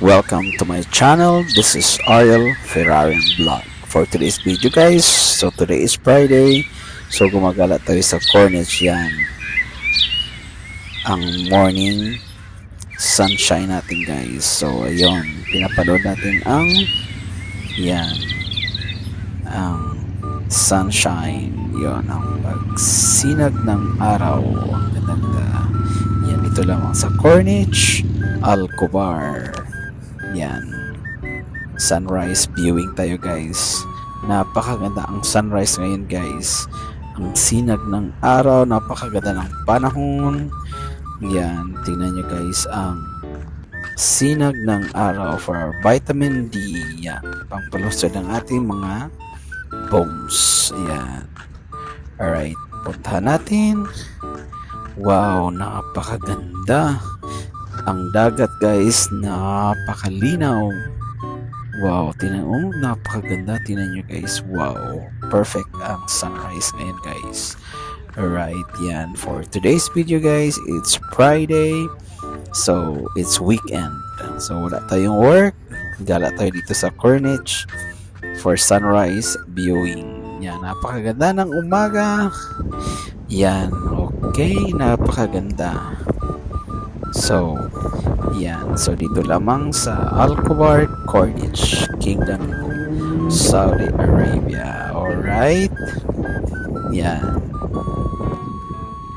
Welcome to my channel. This is Ariel Ferrarian Vlog. For today's video guys, so today is Friday. So gumagala tayo sa Corniche yan. Ang morning sunshine natin guys. So ayun, pinapanood natin ang sunshine. Yon ang pagsinag ng araw. Ang ganda. Yan, ito lamang sa Corniche Alcobar. Yan, sunrise viewing tayo guys. Napakaganda ang sunrise ngayon guys. Ang sinag ng araw, napakaganda ng panahon. Yan, tingnan nyo guys ang sinag ng araw for our vitamin D. Yan, pangpalusod ng ating mga bones. Yan. Alright, puntahan natin. Wow, napakaganda. Ang dagat guys, napakalinaw. Wow, napakaganda. Tingnan nyo guys. Wow, perfect ang sunrise ngayon guys. Alright, yan. For today's video guys, it's Friday. So, it's weekend. So, wala tayong work. Gala tayo dito sa Corniche for sunrise viewing. Yan, napakaganda ng umaga. Yan, okay, napakaganda. So, yan. So, dito lamang sa Alcobar, Corniche Kingdom, Saudi Arabia. Alright. Yan.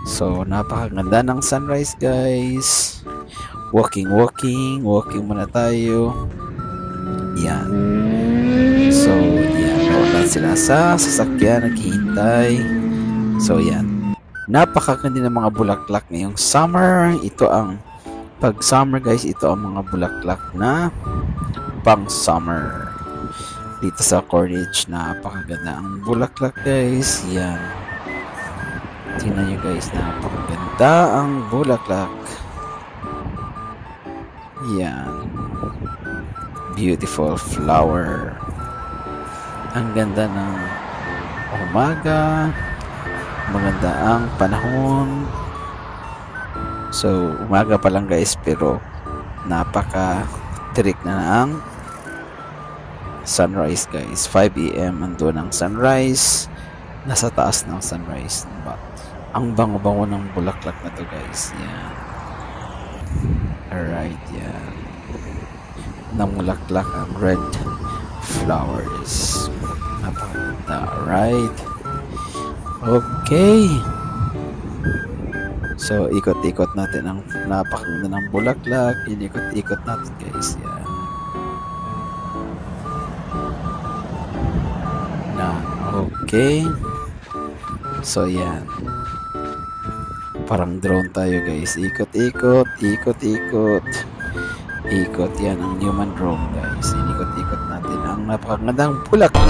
So, napakaganda ng sunrise, guys. Walking muna tayo. Yan. So, yan. Wala sila sa sasakyan, naghihintay. So, yan. Napakaganda ng mga bulaklak ngayong summer. Ito ang pag summer guys, ito ang mga bulaklak na pang summer dito sa Corniche. Napakaganda ang bulaklak guys. Yan, tingnan nyo guys, napakaganda ang bulaklak. Yan, beautiful flower. Ang ganda ng umaga, maganda ang panahon. So, umaga pa lang guys, pero napaka-trick na ang sunrise guys. 5 AM ando ng sunrise. Nasa taas ng sunrise. But, ang bango-bango ng bulaklak na to guys. Yan. Alright, yan. Namulaklak ang red flowers. Napakaganda. Alright. Okay. So, ikot-ikot natin ang napakaganda ng bulaklak. Inikot-ikot natin guys. Yan. Okay. So, yan. Parang drone tayo guys. Ikot-ikot. Ikot. Yan ang human drone guys. Inikot-ikot natin ang napakagandang bulaklak.